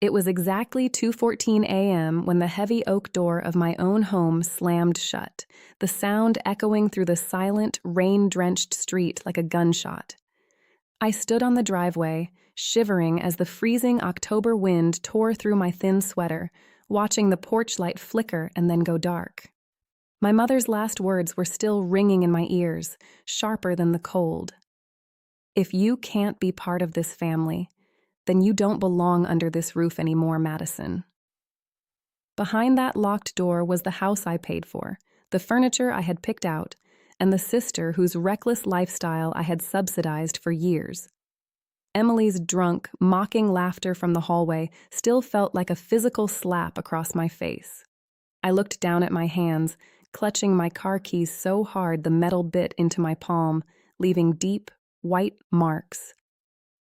It was exactly 2:14 a.m. when the heavy oak door of my own home slammed shut, the sound echoing through the silent, rain-drenched street like a gunshot. I stood on the driveway, shivering as the freezing October wind tore through my thin sweater, watching the porch light flicker and then go dark. My mother's last words were still ringing in my ears, sharper than the cold. "If you can't be part of this family, then you don't belong under this roof anymore, Madison." Behind that locked door was the house I paid for, the furniture I had picked out, and the sister whose reckless lifestyle I had subsidized for years. Emily's drunk, mocking laughter from the hallway still felt like a physical slap across my face. I looked down at my hands, clutching my car keys so hard the metal bit into my palm, leaving deep, white marks.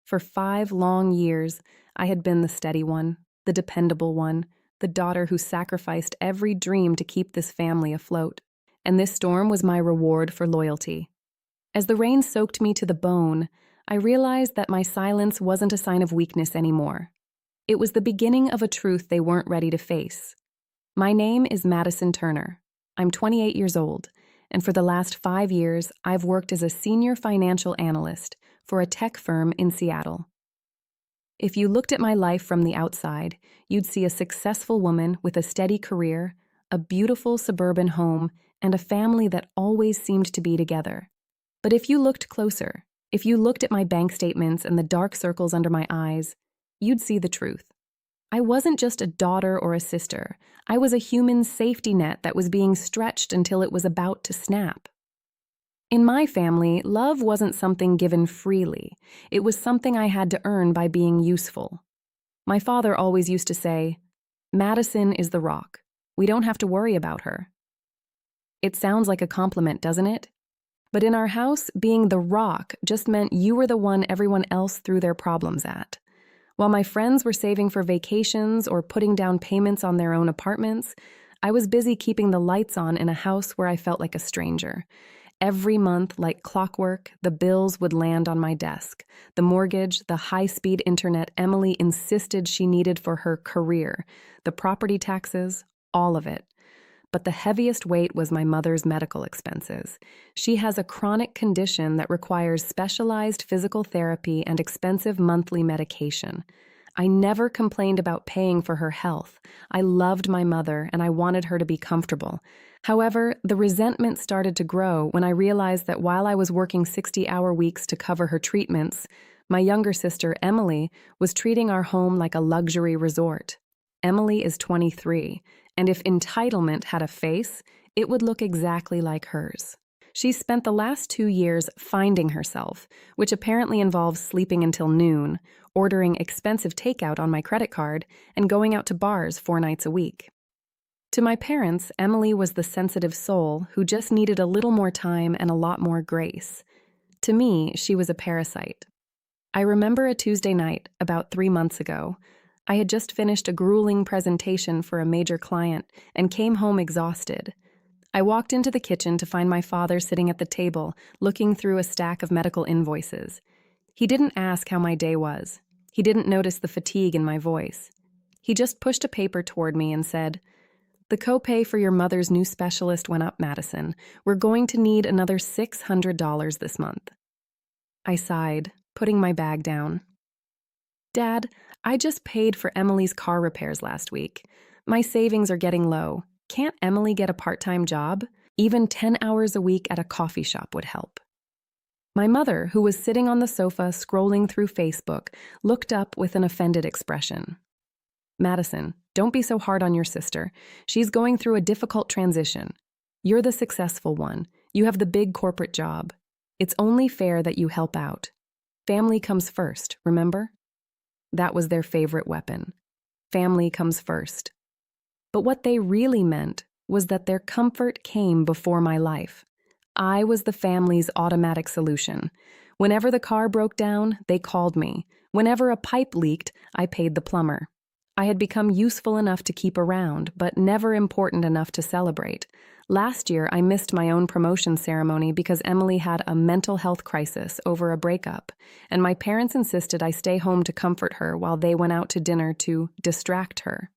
For 5 long years, I had been the steady one, the dependable one, the daughter who sacrificed every dream to keep this family afloat. And this storm was my reward for loyalty. As the rain soaked me to the bone, I realized that my silence wasn't a sign of weakness anymore. It was the beginning of a truth they weren't ready to face. My name is Madison Turner. I'm 28 years old, and for the last 5 years, I've worked as a senior financial analyst for a tech firm in Seattle. If you looked at my life from the outside, you'd see a successful woman with a steady career, a beautiful suburban home, and a family that always seemed to be together. But if you looked closer, if you looked at my bank statements and the dark circles under my eyes, you'd see the truth. I wasn't just a daughter or a sister. I was a human safety net that was being stretched until it was about to snap. In my family, love wasn't something given freely. It was something I had to earn by being useful. My father always used to say, "Madison is the rock. We don't have to worry about her." It sounds like a compliment, doesn't it? But in our house, being the rock just meant you were the one everyone else threw their problems at. While my friends were saving for vacations or putting down payments on their own apartments, I was busy keeping the lights on in a house where I felt like a stranger. Every month, like clockwork, the bills would land on my desk. The mortgage, the high-speed internet Emily insisted she needed for her career, the property taxes, all of it. But the heaviest weight was my mother's medical expenses. She has a chronic condition that requires specialized physical therapy and expensive monthly medication. I never complained about paying for her health. I loved my mother and I wanted her to be comfortable. However, the resentment started to grow when I realized that while I was working 60-hour weeks to cover her treatments, my younger sister, Emily, was treating our home like a luxury resort. Emily is 23, and if entitlement had a face, it would look exactly like hers. She spent the last 2 years finding herself, which apparently involves sleeping until noon, ordering expensive takeout on my credit card, and going out to bars 4 nights a week. To my parents, Emily was the sensitive soul who just needed a little more time and a lot more grace. To me, she was a parasite. I remember a Tuesday night, about 3 months ago. I had just finished a grueling presentation for a major client and came home exhausted. I walked into the kitchen to find my father sitting at the table, looking through a stack of medical invoices. He didn't ask how my day was. He didn't notice the fatigue in my voice. He just pushed a paper toward me and said, "The copay for your mother's new specialist went up, Madison. We're going to need another $600 this month." I sighed, putting my bag down. "Dad, I just paid for Emily's car repairs last week. My savings are getting low. Can't Emily get a part-time job? Even 10 hours a week at a coffee shop would help." My mother, who was sitting on the sofa scrolling through Facebook, looked up with an offended expression. "Madison, don't be so hard on your sister. She's going through a difficult transition. You're the successful one. You have the big corporate job. It's only fair that you help out. Family comes first, remember?" That was their favorite weapon. Family comes first. But what they really meant was that their comfort came before my life. I was the family's automatic solution. Whenever the car broke down, they called me. Whenever a pipe leaked, I paid the plumber. I had become useful enough to keep around, but never important enough to celebrate. Last year, I missed my own promotion ceremony because Emily had a mental health crisis over a breakup, and my parents insisted I stay home to comfort her while they went out to dinner to distract her.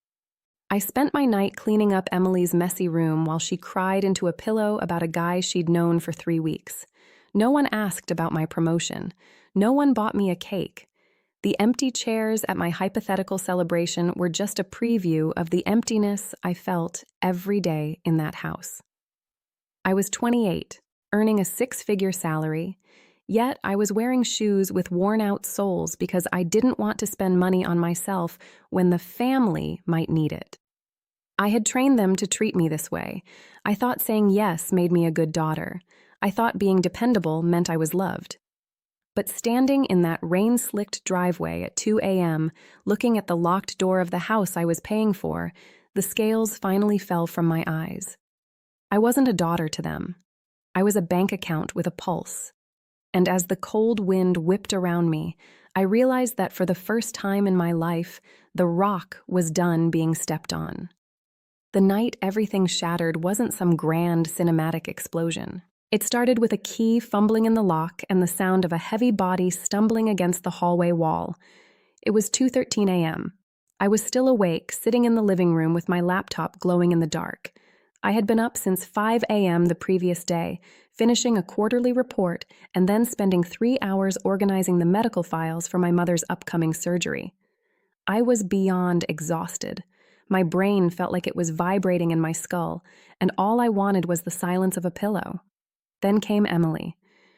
I spent my night cleaning up Emily's messy room while she cried into a pillow about a guy she'd known for 3 weeks. No one asked about my promotion. No one bought me a cake. The empty chairs at my hypothetical celebration were just a preview of the emptiness I felt every day in that house. I was 28, earning a 6-figure salary, yet I was wearing shoes with worn-out soles because I didn't want to spend money on myself when the family might need it. I had trained them to treat me this way. I thought saying yes made me a good daughter. I thought being dependable meant I was loved. But standing in that rain-slicked driveway at 2 a.m., looking at the locked door of the house I was paying for, the scales finally fell from my eyes. I wasn't a daughter to them. I was a bank account with a pulse. And as the cold wind whipped around me, I realized that for the first time in my life, the rock was done being stepped on. The night everything shattered wasn't some grand cinematic explosion. It started with a key fumbling in the lock and the sound of a heavy body stumbling against the hallway wall. It was 2:13 a.m. I was still awake, sitting in the living room with my laptop glowing in the dark. I had been up since 5 a.m. the previous day, finishing a quarterly report and then spending 3 hours organizing the medical files for my mother's upcoming surgery. I was beyond exhausted. My brain felt like it was vibrating in my skull, and all I wanted was the silence of a pillow. Then came Emily.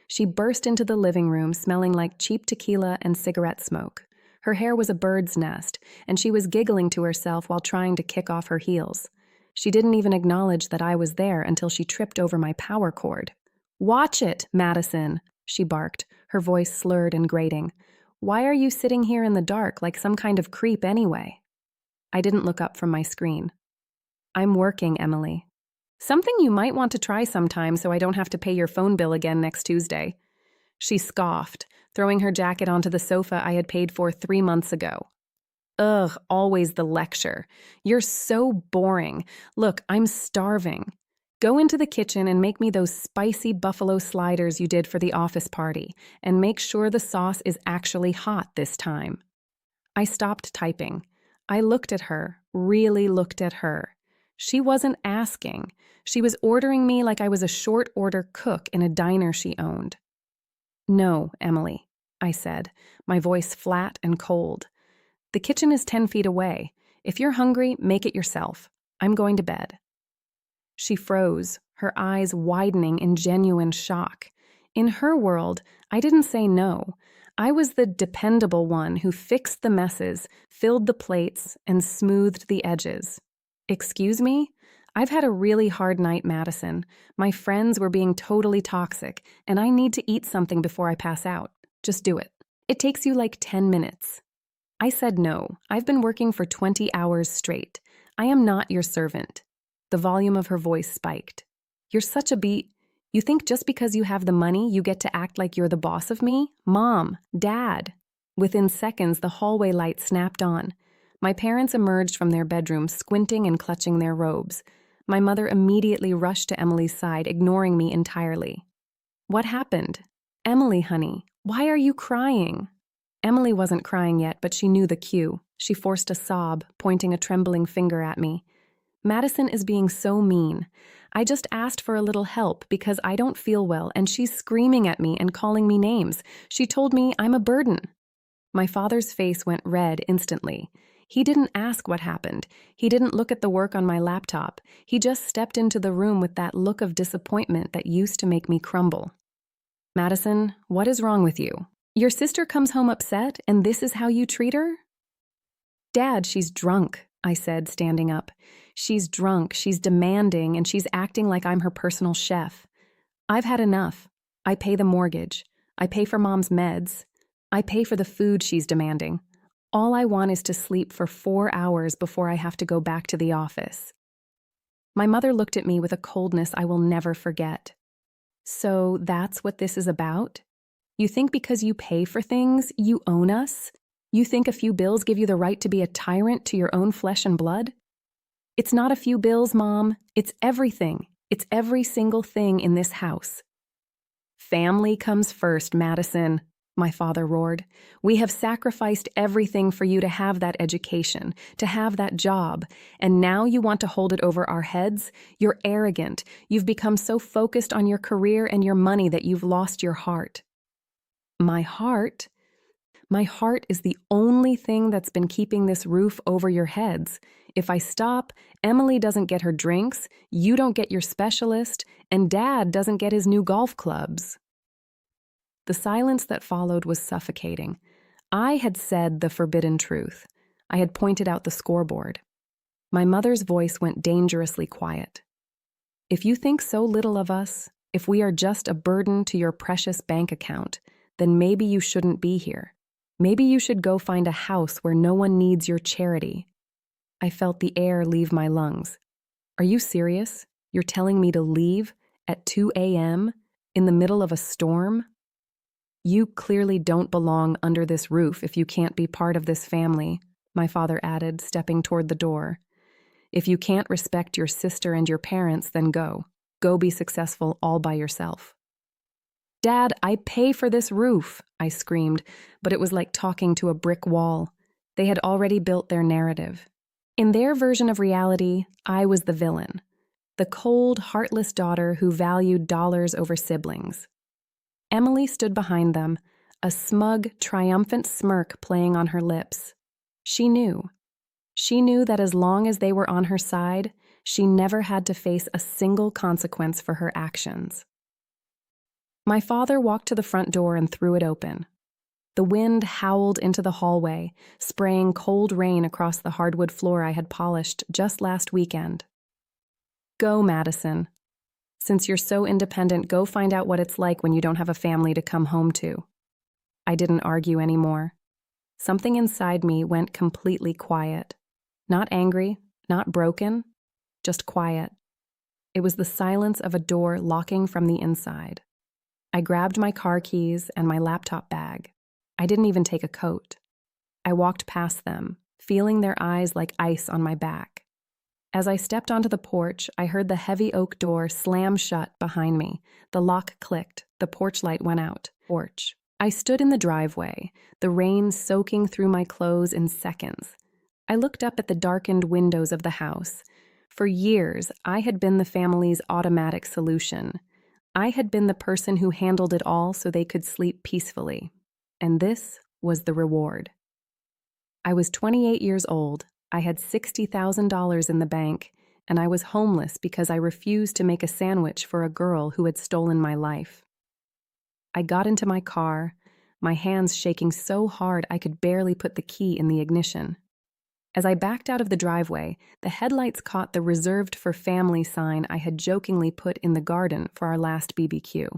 She burst into the living room smelling like cheap tequila and cigarette smoke. Her hair was a bird's nest, and she was giggling to herself while trying to kick off her heels. She didn't even acknowledge that I was there until she tripped over my power cord. "Watch it, Madison," she barked, her voice slurred and grating. "Why are you sitting here in the dark like some kind of creep anyway?" I didn't look up from my screen. "I'm working, Emily. Something you might want to try sometime so I don't have to pay your phone bill again next Tuesday." She scoffed, throwing her jacket onto the sofa I had paid for 3 months ago. "Ugh, always the lecture. You're so boring. Look, I'm starving. Go into the kitchen and make me those spicy buffalo sliders you did for the office party, and make sure the sauce is actually hot this time." I stopped typing. I looked at her, really looked at her. She wasn't asking. She was ordering me like I was a short-order cook in a diner she owned. "No, Emily," I said, my voice flat and cold. "The kitchen is 10 feet away. If you're hungry, make it yourself. I'm going to bed." She froze, her eyes widening in genuine shock. In her world, I didn't say no. I was the dependable one who fixed the messes, filled the plates, and smoothed the edges. "Excuse me? I've had a really hard night, Madison. My friends were being totally toxic, and I need to eat something before I pass out. Just do it. It takes you like 10 minutes. I said no. I've been working for 20 hours straight. I am not your servant. The volume of her voice spiked. "You're such a You think just because you have the money, you get to act like you're the boss of me? Mom, Dad." Within seconds, the hallway light snapped on. My parents emerged from their bedroom, squinting and clutching their robes. My mother immediately rushed to Emily's side, ignoring me entirely. "What happened?" "Emily, honey, why are you crying?" Emily wasn't crying yet, but she knew the cue. She forced a sob, pointing a trembling finger at me. "Madison is being so mean. I just asked for a little help because I don't feel well, and she's screaming at me and calling me names. She told me I'm a burden." My father's face went red instantly. He didn't ask what happened. He didn't look at the work on my laptop. He just stepped into the room with that look of disappointment that used to make me crumble. "Madison, what is wrong with you? Your sister comes home upset, and this is how you treat her?" "Dad, she's drunk," I said, standing up. "She's drunk, she's demanding, and she's acting like I'm her personal chef. I've had enough. I pay the mortgage. I pay for Mom's meds. I pay for the food she's demanding. All I want is to sleep for 4 hours before I have to go back to the office." My mother looked at me with a coldness I will never forget. "So that's what this is about? You think because you pay for things, you own us? You think a few bills give you the right to be a tyrant to your own flesh and blood? It's not a few bills, Mom. It's everything. It's every single thing in this house. Family comes first, Madison, my father roared. We have sacrificed everything for you to have that education, to have that job, and now you want to hold it over our heads? You're arrogant. You've become so focused on your career and your money that you've lost your heart. My heart? My heart is the only thing that's been keeping this roof over your heads. If I stop, Emily doesn't get her drinks, you don't get your specialist, and Dad doesn't get his new golf clubs. The silence that followed was suffocating. I had said the forbidden truth. I had pointed out the scoreboard. My mother's voice went dangerously quiet. If you think so little of us, if we are just a burden to your precious bank account, then maybe you shouldn't be here. Maybe you should go find a house where no one needs your charity. I felt the air leave my lungs. Are you serious? You're telling me to leave at 2 a.m. in the middle of a storm? You clearly don't belong under this roof if you can't be part of this family, my father added, stepping toward the door. If you can't respect your sister and your parents, then go. Go be successful all by yourself. Dad, I pay for this roof, I screamed, but it was like talking to a brick wall. They had already built their narrative. In their version of reality, I was the villain, the cold, heartless daughter who valued dollars over siblings. Emily stood behind them, a smug, triumphant smirk playing on her lips. She knew. She knew that as long as they were on her side, she never had to face a single consequence for her actions. My father walked to the front door and threw it open. The wind howled into the hallway, spraying cold rain across the hardwood floor I had polished just last weekend. Go, Madison. Since you're so independent, go find out what it's like when you don't have a family to come home to. I didn't argue anymore. Something inside me went completely quiet. Not angry, not broken, just quiet. It was the silence of a door locking from the inside. I grabbed my car keys and my laptop bag. I didn't even take a coat. I walked past them, feeling their eyes like ice on my back. As I stepped onto the porch, I heard the heavy oak door slam shut behind me. The lock clicked. The porch light went out. Porch. I stood in the driveway, the rain soaking through my clothes in seconds. I looked up at the darkened windows of the house. For years, I had been the family's automatic solution. I had been the person who handled it all so they could sleep peacefully. And this was the reward. I was 28 years old. I had $60,000 in the bank, and I was homeless because I refused to make a sandwich for a girl who had stolen my life. I got into my car, my hands shaking so hard I could barely put the key in the ignition. As I backed out of the driveway, the headlights caught the reserved for family sign I had jokingly put in the garden for our last BBQ.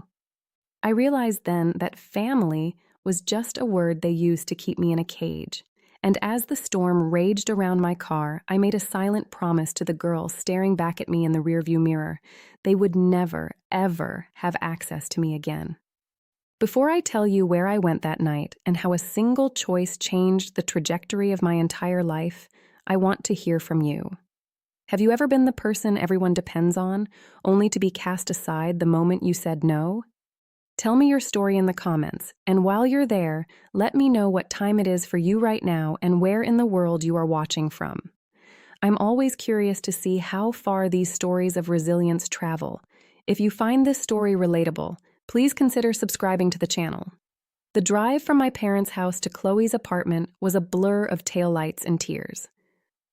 I realized then that family was just a word they used to keep me in a cage. And as the storm raged around my car, I made a silent promise to the girls staring back at me in the rearview mirror. They would never, ever have access to me again. Before I tell you where I went that night and how a single choice changed the trajectory of my entire life, I want to hear from you. Have you ever been the person everyone depends on, only to be cast aside the moment you said no? Tell me your story in the comments, and while you're there, let me know what time it is for you right now and where in the world you are watching from. I'm always curious to see how far these stories of resilience travel. If you find this story relatable, please consider subscribing to the channel. The drive from my parents' house to Chloe's apartment was a blur of taillights and tears.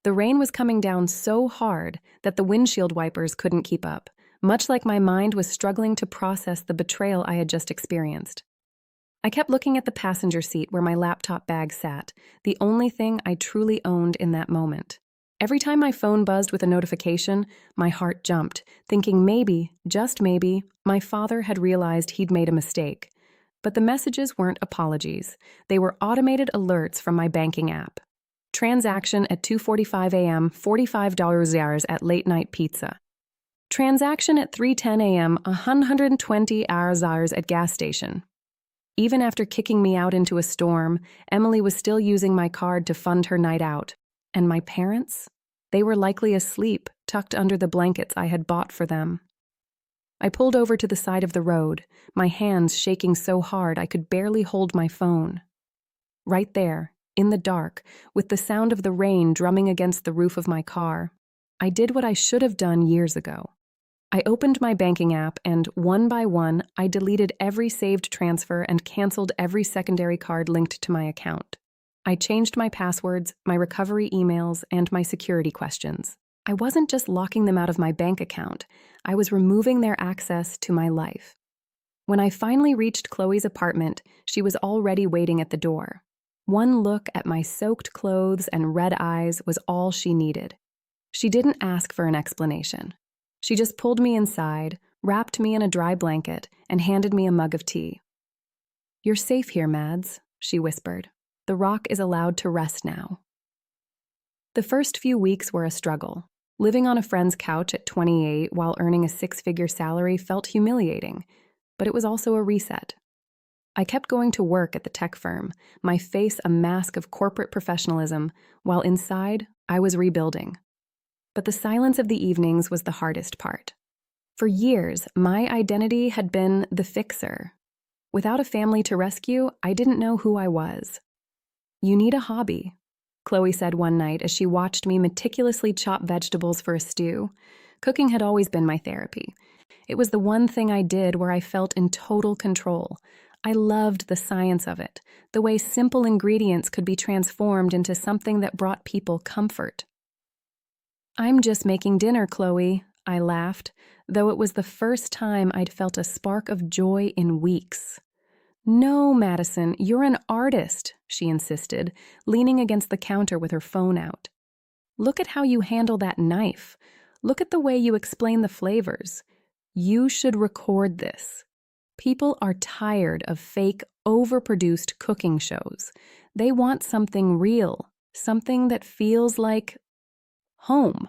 The rain was coming down so hard that the windshield wipers couldn't keep up, much like my mind was struggling to process the betrayal I had just experienced. I kept looking at the passenger seat where my laptop bag sat, the only thing I truly owned in that moment. Every time my phone buzzed with a notification, my heart jumped, thinking maybe, just maybe, my father had realized he'd made a mistake. But the messages weren't apologies. They were automated alerts from my banking app. Transaction at 2:45 a.m., $45 at late night pizza. Transaction at 3:10 a.m., $120 at gas station. Even after kicking me out into a storm, Emily was still using my card to fund her night out. And my parents? They were likely asleep, tucked under the blankets I had bought for them. I pulled over to the side of the road, my hands shaking so hard I could barely hold my phone. Right there, in the dark, with the sound of the rain drumming against the roof of my car, I did what I should have done years ago. I opened my banking app and, one by one, I deleted every saved transfer and canceled every secondary card linked to my account. I changed my passwords, my recovery emails, and my security questions. I wasn't just locking them out of my bank account, I was removing their access to my life. When I finally reached Chloe's apartment, she was already waiting at the door. One look at my soaked clothes and red eyes was all she needed. She didn't ask for an explanation. She just pulled me inside, wrapped me in a dry blanket, and handed me a mug of tea. "You're safe here, Mads," she whispered. "The rock is allowed to rest now." The first few weeks were a struggle. Living on a friend's couch at 28 while earning a six-figure salary felt humiliating, but it was also a reset. I kept going to work at the tech firm, my face a mask of corporate professionalism, while inside, I was rebuilding. But the silence of the evenings was the hardest part. For years, my identity had been the fixer. Without a family to rescue, I didn't know who I was. "You need a hobby," Chloe said one night as she watched me meticulously chop vegetables for a stew. Cooking had always been my therapy. It was the one thing I did where I felt in total control. I loved the science of it, the way simple ingredients could be transformed into something that brought people comfort. "I'm just making dinner, Chloe," I laughed, though it was the first time I'd felt a spark of joy in weeks. "No, Madison, you're an artist," she insisted, leaning against the counter with her phone out. "Look at how you handle that knife. Look at the way you explain the flavors. You should record this. People are tired of fake, overproduced cooking shows. They want something real, something that feels like home."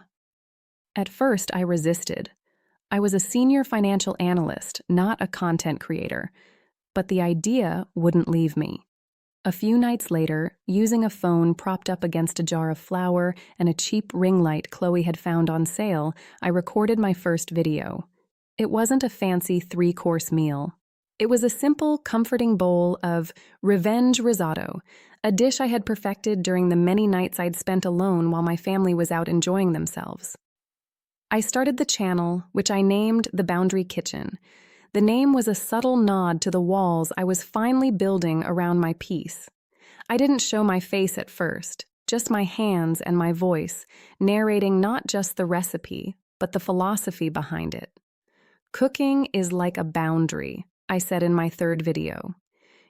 At first, I resisted. I was a senior financial analyst, not a content creator, but the idea wouldn't leave me. A few nights later, using a phone propped up against a jar of flour and a cheap ring light Chloe had found on sale, I recorded my first video. It wasn't a fancy 3-course meal. It was a simple, comforting bowl of revenge risotto, a dish I had perfected during the many nights I'd spent alone while my family was out enjoying themselves. I started the channel, which I named The Boundary Kitchen. The name was a subtle nod to the walls I was finally building around my piece. I didn't show my face at first, just my hands and my voice, narrating not just the recipe, but the philosophy behind it. "Cooking is like a boundary," I said in my third video.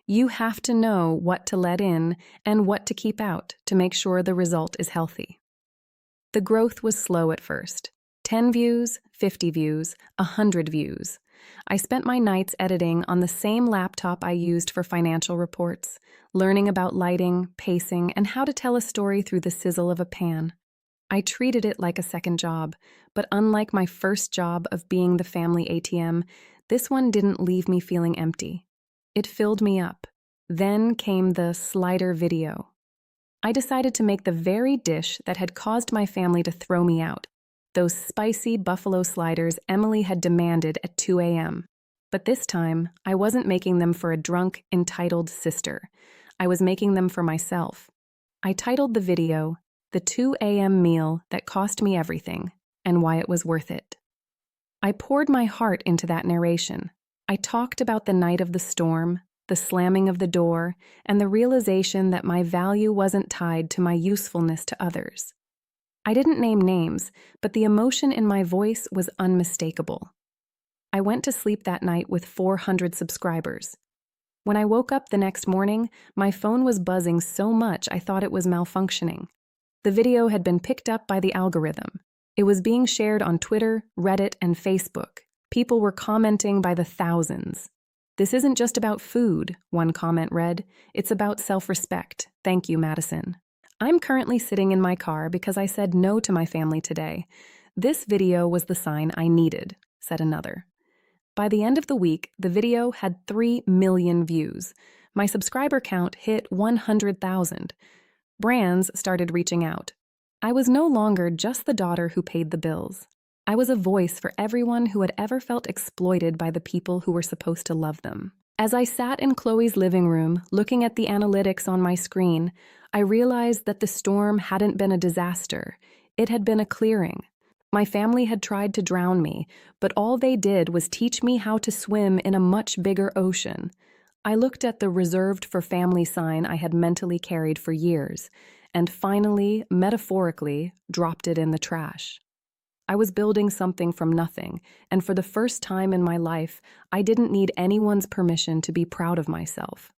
"You have to know what to let in and what to keep out to make sure the result is healthy." The growth was slow at first. 10 views, 50 views, 100 views. I spent my nights editing on the same laptop I used for financial reports, learning about lighting, pacing, and how to tell a story through the sizzle of a pan. I treated it like a second job, but unlike my first job of being the family ATM, this one didn't leave me feeling empty. It filled me up. Then came the slider video. I decided to make the very dish that had caused my family to throw me out, those spicy buffalo sliders Emily had demanded at 2 a.m. But this time, I wasn't making them for a drunk, entitled sister. I was making them for myself. I titled the video, "The 2 a.m. Meal That Cost Me Everything, and Why It Was Worth It." I poured my heart into that narration. I talked about the night of the storm, the slamming of the door, and the realization that my value wasn't tied to my usefulness to others. I didn't name names, but the emotion in my voice was unmistakable. I went to sleep that night with 400 subscribers. When I woke up the next morning, my phone was buzzing so much I thought it was malfunctioning. The video had been picked up by the algorithm. It was being shared on Twitter, Reddit, and Facebook. People were commenting by the thousands. "This isn't just about food," one comment read. "It's about self-respect. Thank you, Madison." "I'm currently sitting in my car because I said no to my family today. This video was the sign I needed," said another. By the end of the week, the video had 3 million views. My subscriber count hit 100,000. Brands started reaching out. I was no longer just the daughter who paid the bills. I was a voice for everyone who had ever felt exploited by the people who were supposed to love them. As I sat in Chloe's living room, looking at the analytics on my screen, I realized that the storm hadn't been a disaster. It had been a clearing. My family had tried to drown me, but all they did was teach me how to swim in a much bigger ocean. I looked at the reserved for family sign I had mentally carried for years, and finally, metaphorically, dropped it in the trash. I was building something from nothing, and for the first time in my life, I didn't need anyone's permission to be proud of myself.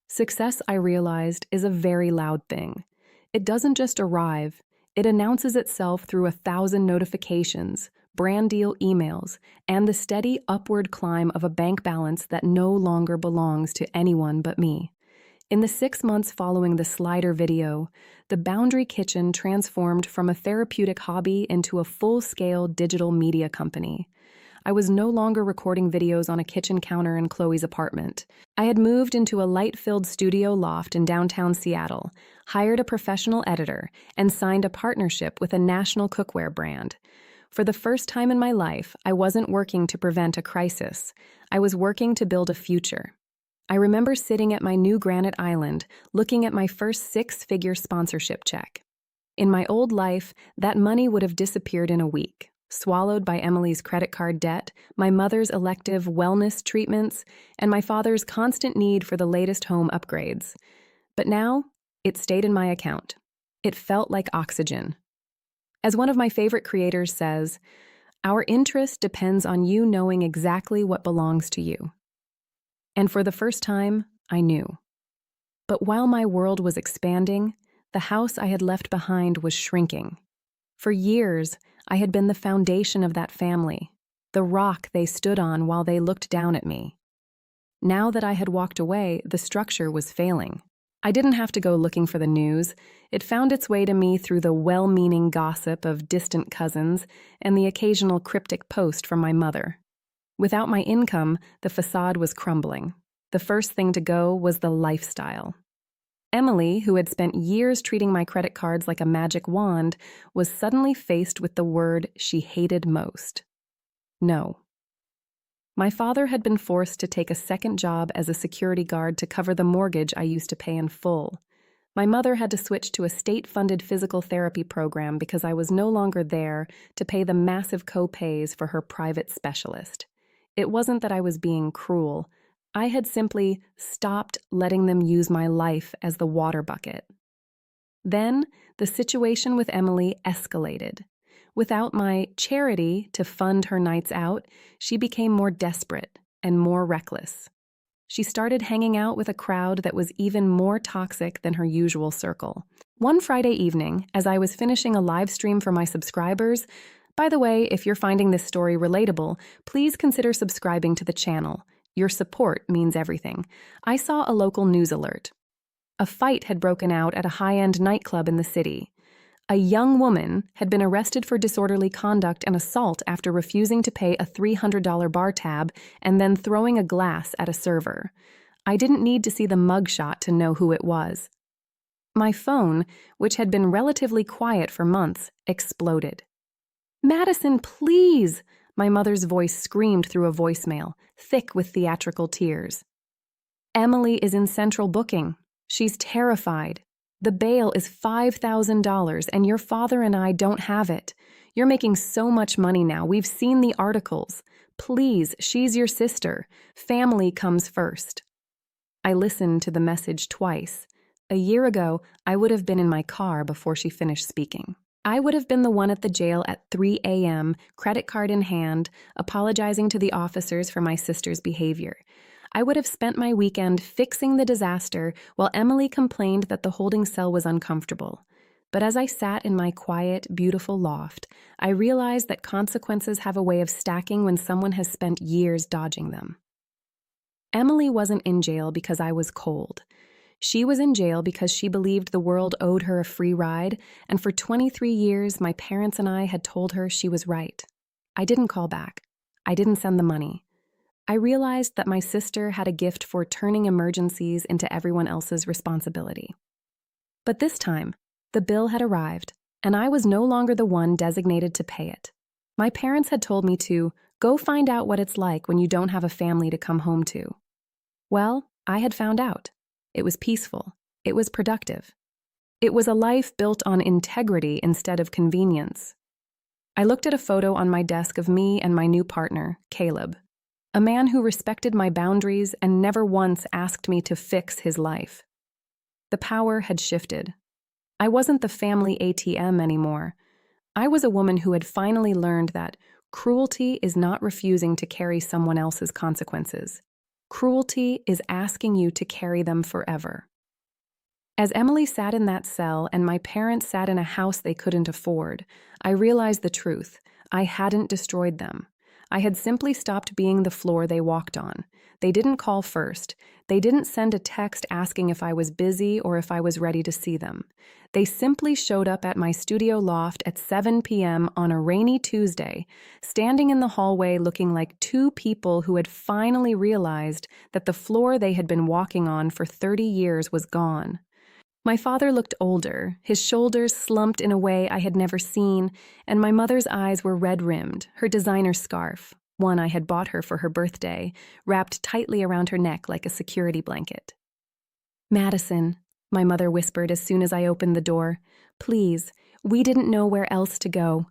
Success, I realized, is a very loud thing. It doesn't just arrive. It announces itself through 1,000 notifications, brand deal emails, and the steady upward climb of a bank balance that no longer belongs to anyone but me. In the 6 months following the slider video, the Boundary Kitchen transformed from a therapeutic hobby into a full-scale digital media company. I was no longer recording videos on a kitchen counter in Chloe's apartment. I had moved into a light-filled studio loft in downtown Seattle, hired a professional editor, and signed a partnership with a national cookware brand. For the first time in my life, I wasn't working to prevent a crisis. I was working to build a future. I remember sitting at my new granite island, looking at my first 6-figure sponsorship check. In my old life, that money would have disappeared in a week, swallowed by Emily's credit card debt, my mother's elective wellness treatments, and my father's constant need for the latest home upgrades. But now, it stayed in my account. It felt like oxygen. As one of my favorite creators says, "Our interest depends on you knowing exactly what belongs to you." And for the first time, I knew. But while my world was expanding, the house I had left behind was shrinking. For years, I had been the foundation of that family, the rock they stood on while they looked down at me. Now that I had walked away, the structure was failing. I didn't have to go looking for the news. It found its way to me through the well-meaning gossip of distant cousins and the occasional cryptic post from my mother. Without my income, the facade was crumbling. The first thing to go was the lifestyle. Emily, who had spent years treating my credit cards like a magic wand, was suddenly faced with the word she hated most: no. My father had been forced to take a second job as a security guard to cover the mortgage I used to pay in full. My mother had to switch to a state-funded physical therapy program because I was no longer there to pay the massive co-pays for her private specialist. It wasn't that I was being cruel. I had simply stopped letting them use my life as the water bucket. Then, the situation with Emily escalated. Without my charity to fund her nights out, she became more desperate and more reckless. She started hanging out with a crowd that was even more toxic than her usual circle. One Friday evening, as I was finishing a live stream for my subscribers— by the way, if you're finding this story relatable, please consider subscribing to the channel. Your support means everything. I saw a local news alert. A fight had broken out at a high-end nightclub in the city. A young woman had been arrested for disorderly conduct and assault after refusing to pay a $300 bar tab and then throwing a glass at a server. I didn't need to see the mugshot to know who it was. My phone, which had been relatively quiet for months, exploded. "Madison, please!" My mother's voice screamed through a voicemail, thick with theatrical tears. "Emily is in central booking. She's terrified. The bail is $5,000 and your father and I don't have it. You're making so much money now. We've seen the articles. Please, she's your sister. Family comes first." I listened to the message twice. A year ago, I would have been in my car before she finished speaking. I would have been the one at the jail at 3 a.m., credit card in hand, apologizing to the officers for my sister's behavior. I would have spent my weekend fixing the disaster while Emily complained that the holding cell was uncomfortable. But as I sat in my quiet, beautiful loft, I realized that consequences have a way of stacking when someone has spent years dodging them. Emily wasn't in jail because I was cold. She was in jail because she believed the world owed her a free ride, and for 23 years, my parents and I had told her she was right. I didn't call back. I didn't send the money. I realized that my sister had a gift for turning emergencies into everyone else's responsibility. But this time, the bill had arrived, and I was no longer the one designated to pay it. My parents had told me to go find out what it's like when you don't have a family to come home to. Well, I had found out. It was peaceful. It was productive. It was a life built on integrity instead of convenience. I looked at a photo on my desk of me and my new partner, Caleb, a man who respected my boundaries and never once asked me to fix his life. The power had shifted. I wasn't the family ATM anymore. I was a woman who had finally learned that cruelty is not refusing to carry someone else's consequences. Cruelty is asking you to carry them forever. As Emily sat in that cell and my parents sat in a house they couldn't afford, I realized the truth. I hadn't destroyed them. I had simply stopped being the floor they walked on. They didn't call first. They didn't send a text asking if I was busy or if I was ready to see them. They simply showed up at my studio loft at 7 p.m. on a rainy Tuesday, standing in the hallway looking like two people who had finally realized that the floor they had been walking on for 30 years was gone. My father looked older, his shoulders slumped in a way I had never seen, and my mother's eyes were red-rimmed, her designer scarf, one I had bought her for her birthday, wrapped tightly around her neck like a security blanket. "Madison," my mother whispered as soon as I opened the door, "please, we didn't know where else to go."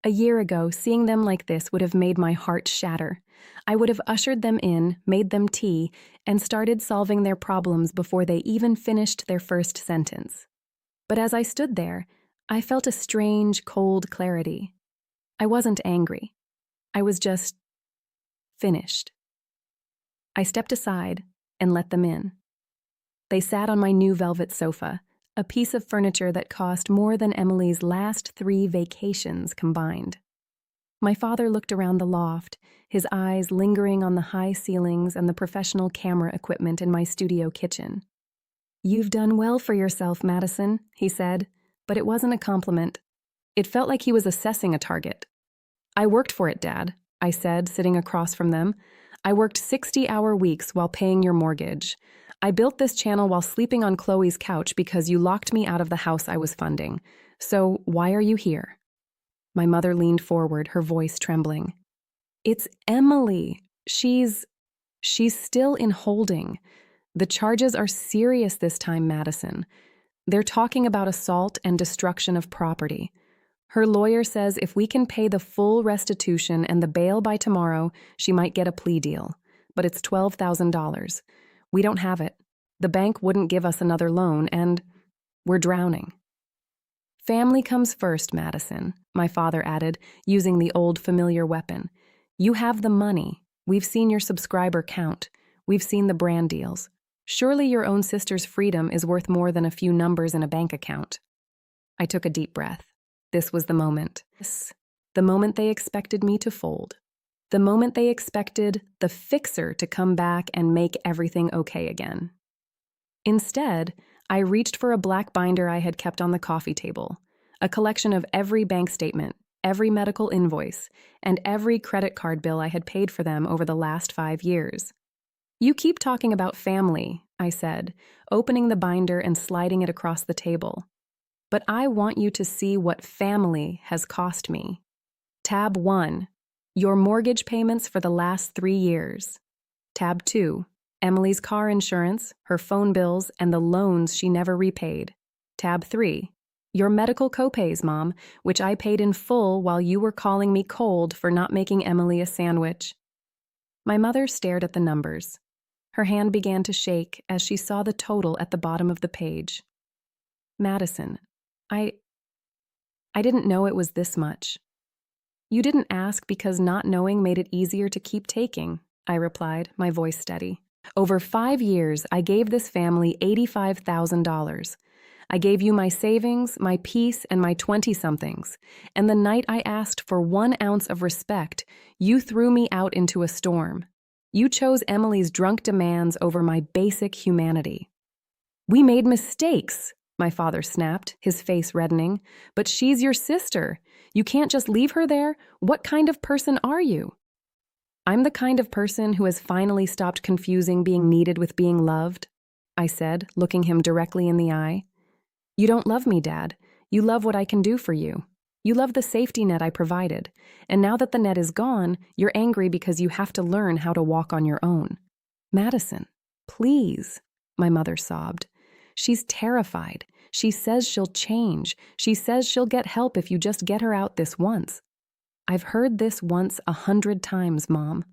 A year ago, seeing them like this would have made my heart shatter. I would have ushered them in, made them tea, and started solving their problems before they even finished their first sentence. But as I stood there, I felt a strange, cold clarity. I wasn't angry. I was just finished. I stepped aside and let them in. They sat on my new velvet sofa, a piece of furniture that cost more than Emily's last 3 vacations combined. My father looked around the loft, his eyes lingering on the high ceilings and the professional camera equipment in my studio kitchen. "You've done well for yourself, Madison," he said, but it wasn't a compliment. It felt like he was assessing a target. "I worked for it, Dad," I said, sitting across from them. "I worked 60-hour weeks while paying your mortgage. I built this channel while sleeping on Chloe's couch because you locked me out of the house I was funding. So why are you here?" My mother leaned forward, her voice trembling. "It's Emily. She's still in holding. The charges are serious this time, Madison. They're talking about assault and destruction of property. Her lawyer says if we can pay the full restitution and the bail by tomorrow, she might get a plea deal. But it's $12,000. We don't have it. The bank wouldn't give us another loan, and we're drowning." "Family comes first, Madison," my father added, using the old familiar weapon. "You have the money. We've seen your subscriber count. We've seen the brand deals. Surely your own sister's freedom is worth more than a few numbers in a bank account." I took a deep breath. This was the moment. The moment they expected me to fold. The moment they expected the fixer to come back and make everything okay again. Instead, I reached for a black binder I had kept on the coffee table, a collection of every bank statement, every medical invoice, and every credit card bill I had paid for them over the last 5 years. "You keep talking about family," I said, opening the binder and sliding it across the table. "But I want you to see what family has cost me. Tab 1. Your mortgage payments for the last 3 years. Tab 2, Emily's car insurance, her phone bills, and the loans she never repaid. Tab 3, your medical copays, Mom, which I paid in full while you were calling me cold for not making Emily a sandwich." My mother stared at the numbers. Her hand began to shake as she saw the total at the bottom of the page. "Madison, I didn't know it was this much." "You didn't ask because not knowing made it easier to keep taking," I replied, my voice steady. "Over 5 years, I gave this family $85,000. I gave you my savings, my peace, and my 20-somethings. And the night I asked for 1 ounce of respect, you threw me out into a storm. You chose Emily's drunk demands over my basic humanity." "We made mistakes," my father snapped, his face reddening. "But she's your sister. You can't just leave her there. What kind of person are you?" I'm the kind of person who has finally stopped confusing being needed with being loved, I said, looking him directly in the eye. You don't love me, Dad. You love what I can do for you. You love the safety net I provided, and now that the net is gone, you're angry because you have to learn how to walk on your own. Madison, please, my mother sobbed. She's terrified. She says she'll change. She says she'll get help if you just get her out this once. I've heard this once 100 times, Mom.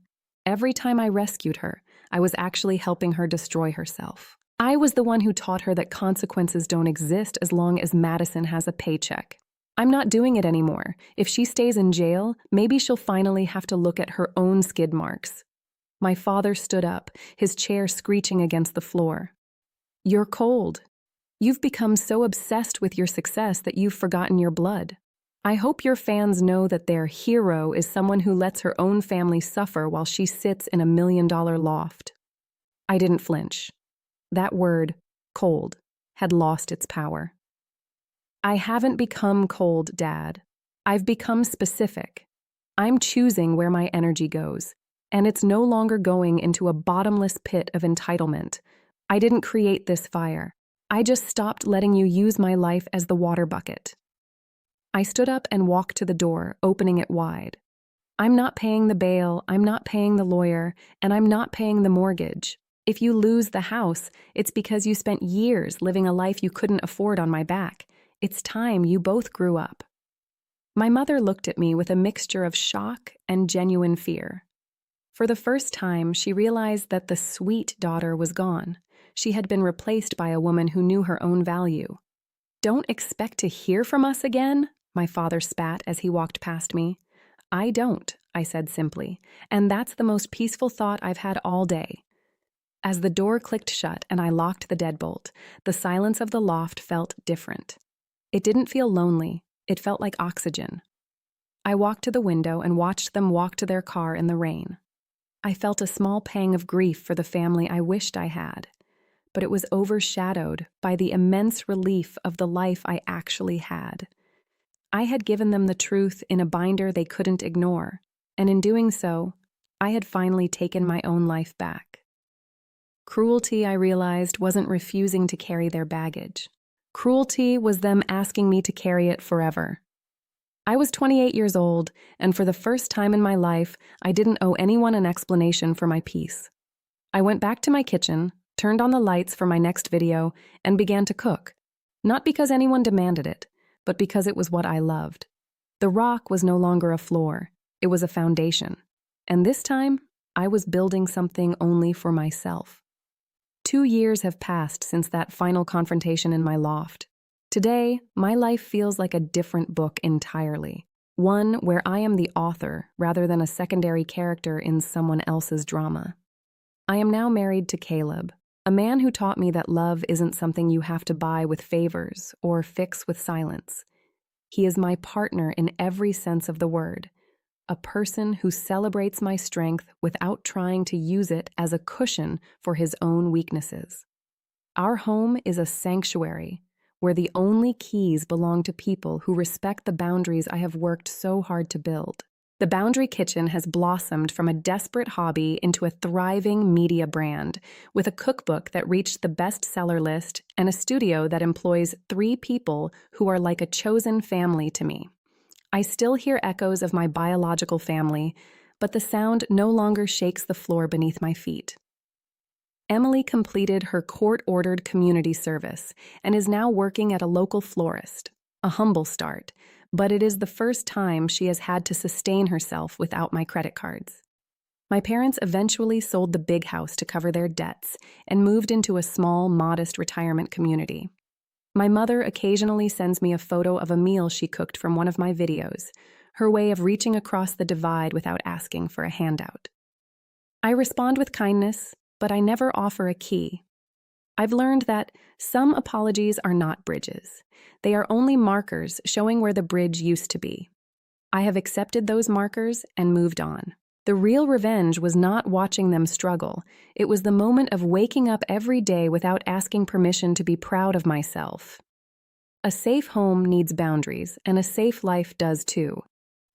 Every time I rescued her, I was actually helping her destroy herself. I was the one who taught her that consequences don't exist as long as Madison has a paycheck. I'm not doing it anymore. If she stays in jail, maybe she'll finally have to look at her own skid marks. My father stood up, his chair screeching against the floor. You're cold. You've become so obsessed with your success that you've forgotten your blood. I hope your fans know that their hero is someone who lets her own family suffer while she sits in a $1 million loft. I didn't flinch. That word, cold, had lost its power. I haven't become cold, Dad. I've become specific. I'm choosing where my energy goes, and it's no longer going into a bottomless pit of entitlement. I didn't create this fire. I just stopped letting you use my life as the water bucket. I stood up and walked to the door, opening it wide. I'm not paying the bail, I'm not paying the lawyer, and I'm not paying the mortgage. If you lose the house, it's because you spent years living a life you couldn't afford on my back. It's time you both grew up. My mother looked at me with a mixture of shock and genuine fear. For the first time, she realized that the sweet daughter was gone. She had been replaced by a woman who knew her own value. Don't expect to hear from us again? My father spat as he walked past me. I don't, I said simply, and that's the most peaceful thought I've had all day. As the door clicked shut and I locked the deadbolt, the silence of the loft felt different. It didn't feel lonely, it felt like oxygen. I walked to the window and watched them walk to their car in the rain. I felt a small pang of grief for the family I wished I had, but it was overshadowed by the immense relief of the life I actually had. I had given them the truth in a binder they couldn't ignore, and in doing so, I had finally taken my own life back. Cruelty, I realized, wasn't refusing to carry their baggage. Cruelty was them asking me to carry it forever. I was 28 years old, and for the first time in my life, I didn't owe anyone an explanation for my peace. I went back to my kitchen, turned on the lights for my next video, and began to cook. Not because anyone demanded it, but because it was what I loved. The rock was no longer a floor, it was a foundation. And this time, I was building something only for myself. 2 years have passed since that final confrontation in my loft. Today, my life feels like a different book entirely. One where I am the author rather than a secondary character in someone else's drama. I am now married to Caleb, a man who taught me that love isn't something you have to buy with favors or fix with silence. He is my partner in every sense of the word, a person who celebrates my strength without trying to use it as a cushion for his own weaknesses. Our home is a sanctuary where the only keys belong to people who respect the boundaries I have worked so hard to build. The Boundary Kitchen has blossomed from a desperate hobby into a thriving media brand, with a cookbook that reached the bestseller list and a studio that employs 3 people who are like a chosen family to me. I still hear echoes of my biological family, but the sound no longer shakes the floor beneath my feet. Emily completed her court-ordered community service and is now working at a local florist. A humble start, but it is the first time she has had to sustain herself without my credit cards. My parents eventually sold the big house to cover their debts and moved into a small, modest retirement community. My mother occasionally sends me a photo of a meal she cooked from one of my videos, her way of reaching across the divide without asking for a handout. I respond with kindness, but I never offer a key. I've learned that some apologies are not bridges. They are only markers showing where the bridge used to be. I have accepted those markers and moved on. The real revenge was not watching them struggle. It was the moment of waking up every day without asking permission to be proud of myself. A safe home needs boundaries, and a safe life does too.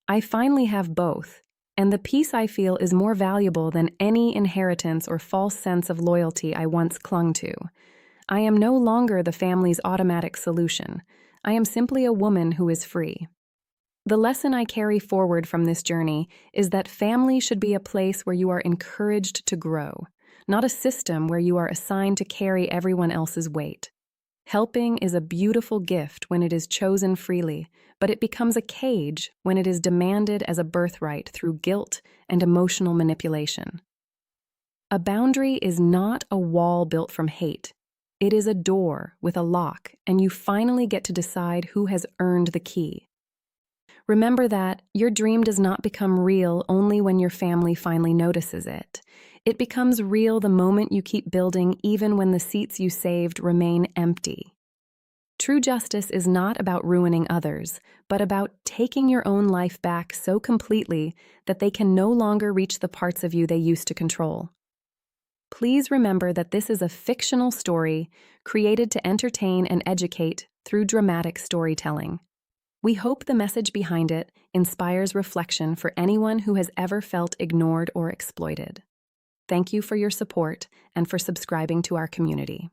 I finally have both, And the peace I feel is more valuable than any inheritance or false sense of loyalty I once clung to. I am no longer the family's automatic solution. I am simply a woman who is free. The lesson I carry forward from this journey is that family should be a place where you are encouraged to grow, not a system where you are assigned to carry everyone else's weight. Helping is a beautiful gift when it is chosen freely, but it becomes a cage when it is demanded as a birthright through guilt and emotional manipulation. A boundary is not a wall built from hate. It is a door with a lock, and you finally get to decide who has earned the key. Remember that your dream does not become real only when your family finally notices it. It becomes real the moment you keep building, even when the seats you saved remain empty. True justice is not about ruining others, but about taking your own life back so completely that they can no longer reach the parts of you they used to control. Please remember that this is a fictional story created to entertain and educate through dramatic storytelling. We hope the message behind it inspires reflection for anyone who has ever felt ignored or exploited. Thank you for your support and for subscribing to our community.